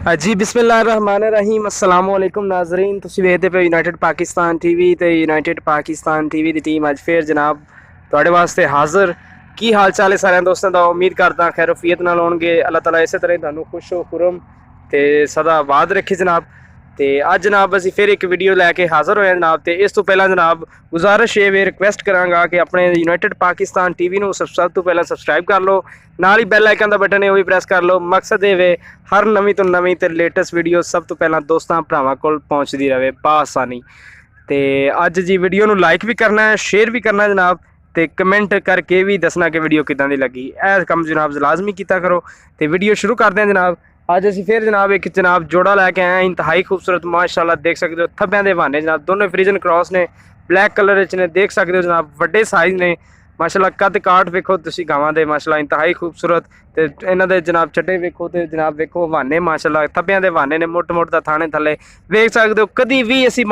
जी बिस्मिल्लाहिर्रहमानिर्रहीम अस्सलाम वालेकुम नाज़रीन। तुसीं वेखदे पे यूनाइटेड पाकिस्तान टीवी ते यूनाइटेड पाकिस्तान टीवी दी टीम अज फिर जनाब तुहाडे वास्ते हाज़र। की हाल चाल है सारे दोस्तों का? उम्मीद करदा खैरोफियत नाल होणगे। अल्लाह ताला इस तरह तुहानूं खुशो खुरम ते सदा आबाद रखे जनाब। तो अज जनाब असीं फिर एक वीडियो लैके हाज़र होए जनाब। तो इस तो पहला जनाब गुजारिश है वे रिक्वेस्ट करांगा कि अपने यूनाइटेड पाकिस्तान टीवी नूं सब तो पहला सबसक्राइब कर लो, नाल ही बैल आइकन का बटन है वह भी प्रेस कर लो। मकसद ये वे हर नवीं तो नवीं ते लेटेस्ट वीडियो सब तो पहला दोस्तों भरावां कोल पहुँचती रहे बआसानी। तो अज जी वीडियो नूं लाइक भी करना है, शेयर भी करना जनाब, तो कमेंट करके भी दसना कि वीडियो किदां दी लगी। यह कम जनाब लाजमी किया करो। तो वीडियो शुरू करते हैं जनाब। अज असीं फिर जनाब एक जनाब जोड़ा लैके आए हैं, इंतहाई खूबसूरत माशाल्लाह देख सकते हो। थब्बियां दे बहाने जनाब दोनों फ्रीजन क्रॉस ने, ब्लैक कलर ने, देख सकते हो जनाब वड्डे साइज़ ने माशाल्लाह। कद काठ वेखो तुसीं गावां दे माशाल्लाह इंतहाई खूबसूरत। तो इन्हां दे जनाब चट्टे वेखो तो जनाब वेखो बहाने माशाल्लाह थब्बियां दे बहाने ने, मुट मुट दा थाने थले वेख सकते हो। कभी भी असीं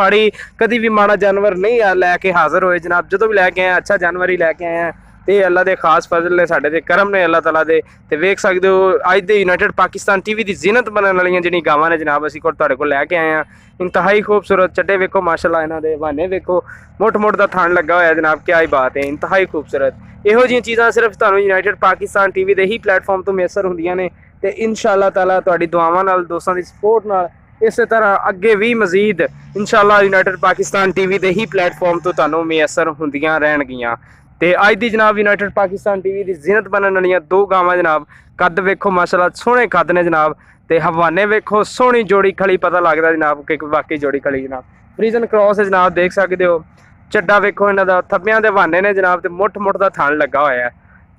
कभी भी माड़ा जानवर नहीं लैके हाज़र होए जनाब। जो भी लैके आए अच्छा जानवर ही लैके आए हैं। तो अल्लाह के खास फजल ने, साडे ते करम ने अल्लाह ताला दे। तो वेख सकते हो अज दे यूनाइटेड पाकिस्तान टीवी की जीनत बनने वाली जी गावां ने जनाब असीं तुहाडे कोल लैके आए हैं। इंतहाई खूबसूरत चट्टे वेखो माशाल्लाह, इन्हां दे बहाने वेखो, मुट मुट दा थान लगा होया जनाब। क्या ही बात है, इंतहाई खूबसूरत। इहो जी चीज़ां सिर्फ तुहानूं यूनाइटेड पाकिस्तान टीवी के ही प्लेटफॉर्म तो मैसर होंदियां ने। ते इंशाअल्लाह ताला तुहाडी दुआवां नाल, दोस्तों की सपोर्ट नाल इस तरह अगे भी मजीद इंशाअल्लाह यूनाइटेड पाकिस्तान टीवी के ही प्लेटफॉर्म तो तुहानूं मैसर होंदियां रहणगियां। तो अज की जनाब यूनाइटेड पाकिस्तान टीवी की जीनत बनने वाली दो गावां जनाब। कद वेखो माशाल्लाह सोहने कद ने जनाब। तो हवाने वेखो सोहनी जोड़ी खली, पता लगता जनाब कि वाकई जोड़ी खली जनाब। फ्रीजन क्रॉस है जनाब, देख सकते हो। चड्डा वेखो इन्हां दा, थब्बियां दे बहाने ने जनाब। तो मुठ मुठ का थान लगा होया है।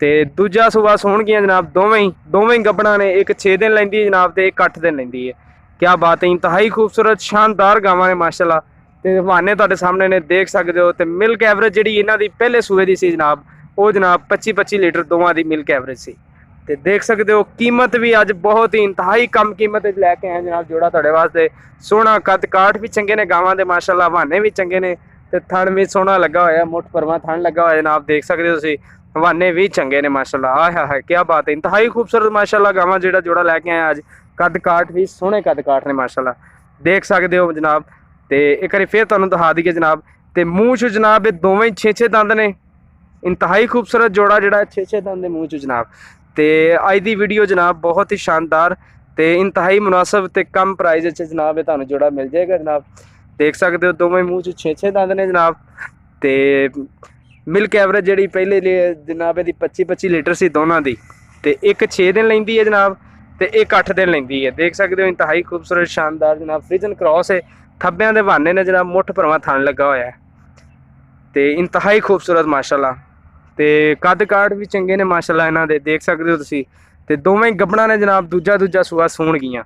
तो दूजा सूबा सोहणगियां जनाब। दोवें गब्बड़ां ने, एक 6 दिन लैंदी है जनाब, तो एक 8 दिन लैंदी है। क्या बात है, इंतहाई खूबसूरत शानदार गावां ने माशाल्लाह। तो बहाने तुहाडे सामने ने, देख सकते हो। तो मिल्क एवरेज जी इन्हां दी पहले सूबे की सी जनाब, वो जनाब 25-25 लीटर दोवां दी मिल्क एवरेज सी। तो देख सकते हो कीमत भी अज बहुत ही इंतहाई कम कीमत लैके आए जनाब। जोड़ा तुहाडे वास्ते सोहना, कद काठ भी चंगे ने गावां दे माशाल्लाह, बहाने भी चंगे ने। तो थण भी सोहना लगा होया, मुठ भरवां थण लगा होया जनाब। देख सकते हो तुसीं बहाने भी चंगे ने माशाल्लाह। हाय क्या बात है, इंतहाई खूबसूरत माशाल्लाह गावां जेड़ा जोड़ा लैके आए अज। कद काठ भी सोहने कद काठ ने माशाल्लाह, देख सकते हो जनाब। तो एक बार फिर तुहानूं दिखा दईए जनाब। तो मूँह च जनाब ये दोवें 6-6 दंद ने। इंतहाई खूबसूरत जोड़ा जोड़ा 6-6 दंद ने मूँह च जनाब। तो अज की वीडियो जनाब बहुत ही शानदार, तो इंतहाई मुनासिब तो कम प्राइस जनाब तुहानूं जोड़ा मिल जाएगा जनाब। देख सकते हो दोवें मूँह च 6-6 दंद ने जनाब। तो मिल्क एवरेज जी पहले जनाब यदि 25-25 लीटर से दोनों की। तो एक 6 दिन लेंदी है जनाब, तो एक 8 दिन लेंदी है। देख सकते हो इंतहाई खूबसूरत शानदार जनाब। फ्रीजन क्रॉस है, थब्बियां दे बहाने ने जनाब, मुठ भरवां थण लगा होया है। तो इंतहाई खूबसूरत माशाल्लाह। तो कद काठ भी चंगे ने माशाल्लाह इन्हां दे, देख सकते हो तुसीं। तो दोवें गब्बड़ां ने जनाब दूजा सूआ सूणगियां।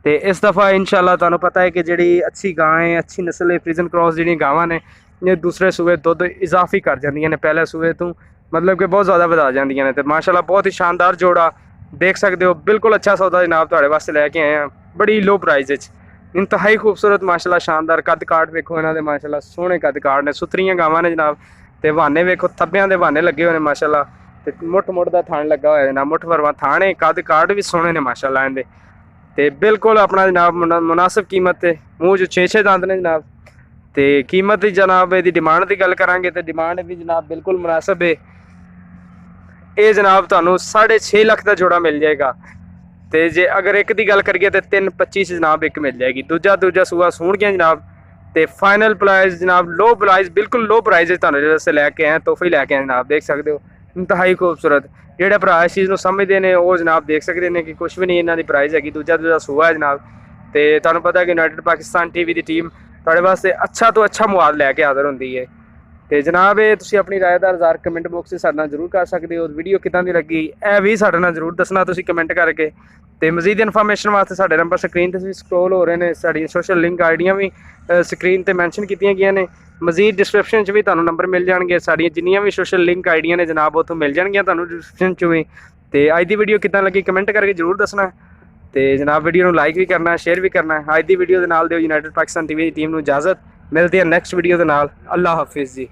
तो इस दफ़ा इंशाअल्लाह तुहानूं पता है कि जी अच्छी गां है, अच्छी नस्ल है, फ्रीजन क्रॉस जी गावां ने ये दूसरे सूबे दुध इजाफी कर जांदियां ने, पहले सूबे तो मतलब कि बहुत ज़्यादा वधा जांदियां ने। तो माशाल्लाह बहुत ही शानदार जोड़ा, देख सकते हो। बिल्कुल अच्छा सौदा जनाब तुहाडे वास्ते लैके आए हैं, बड़ी लो प्राइस। इंतहाई खूबसूरत माशाल्लाह शानदार कद काठ वेखो इन्हां दे माशाल्लाह, सोहने कद काठ ने, सुथरियां गावां ने जनाब। तो बहाने वेखो, थब्बियां दे बहाने लगे हुए हैं माशाल्लाह। तो मुठ मुठ का थान लगा होया जनाब, मुठ भरवां थान है, कद काठ भी सोहने ने माशाल्लाह इहदे। तो बिल्कुल अपना जनाब मुनासिब कीमत है। मूँह च 6-6 दंद ने जनाब। तो कीमत जनाब यदि डिमांड की गल करांगे तो डिमांड भी जनाब बिल्कुल मुनासिब है। ये जनाब तुहानूं 6.5 लाख का जोड़ा मिल जाएगा। तो जे अगर एक की गल करिए तो 3.25 जनाब एक मिल जाएगी। दूजा सूआ सूणगियां जनाब। तो फाइनल प्राइस जनाब लो प्राइस, बिल्कुल लो प्राइस तुहानूं जिससे लैके आए तोहफे लैके आए जनाब। देख सकते हो इंतहाई खूबसूरत। जोड़े भरा इस चीज़ को समझते हैं वो जनाब देख सकते हैं कि कुछ भी नहीं इन्हों की प्राइस हैगी। दूजा सूआ है जनाब। तो तुहानूं पता है कि यूनाइटेड पाकिस्तान टीवी की टीम तुहाडे वास्ते अच्छा तो अच्छा मुआद लैके हाज़र होंदी है। तो जनाब ये तुसीं अपनी राय दा इज़हार कमेंट बॉक्स में साडे नाल जरूर कर सकते हो। वीडियो किदां दी लगी यह भी साडे नाल जरूर दसना तुसीं कमेंट करके। तो मजीद इन्फॉर्मेशन वास्ते साडे नंबर स्क्रीन पर भी स्क्रॉल हो रहे हैं। साड़ी सोशल लिंक आईडियां भी स्क्रीन पर मैंशन कीतियां गईयां ने। मजीद डिस्क्रिप्शन भी तुहानूं नंबर मिल जाएंगे। साड़ियां जिन्नियां भी सोशल लिंक आईडियां ने जनाब उत्थों मिल जाएंगियां तुहानूं डिस्क्रिप्शन च भी। तो अज की वीडियो किदां लगी कमेंट करके जरूर दसना। तो जनाब वीडियो को लाइक भी करना है, शेयर भी करना है। अज की वीडियो के नाल दिओ यूनाइटेड पाकिस्तान टीवी की टीम को इजाजत। मिलती है नैक्सट वीडियो के नाल। अल्लाह हाफिज़ जी।